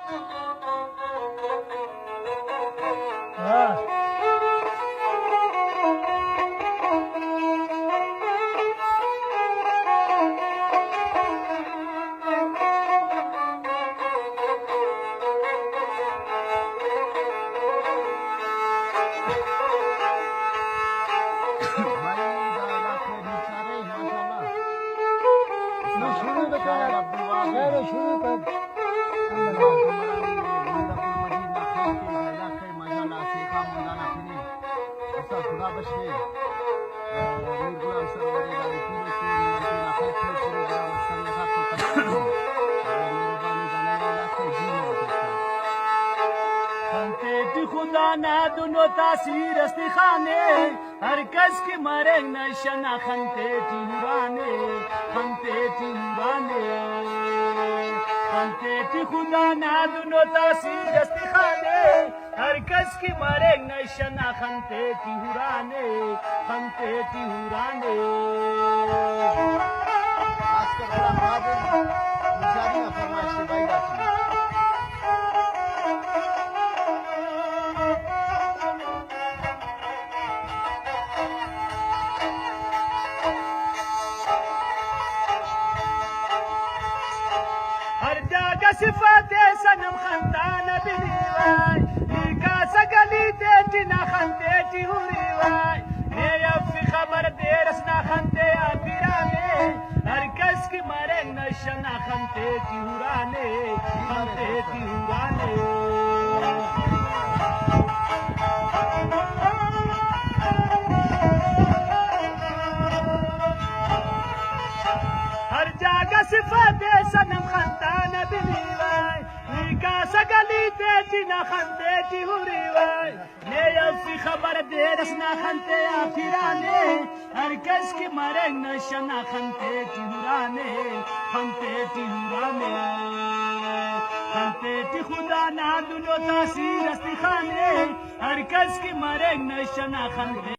हाँ शुरू कर शुरू कर खुदा ना दुनो तासीर खाने हर कस के मारे नशना खनते टिहुराने खुदा ना दुनो तासीर खाने हर कस के मारे नशना खनते टिहुराने हर जागा सिफाते सनम खंताना बिरीवाय नीका सगली तेटी ना खंते टिहुरीवाय ने यफी खबर दे रसना खंते आपिराने हर कस की मरे नशना खंते टिहुराने हर जागा सिफाते सनम खंताना बिरीवाय नीका सगली तेटी ना खंते टिहुरीवाय ने यफी खबर दे रसना खंते आपिराने हर कस की मरे नशना खंते टिहुराने खुदा ना दुनो तासीर खाने हर कस की मरे नशना खंते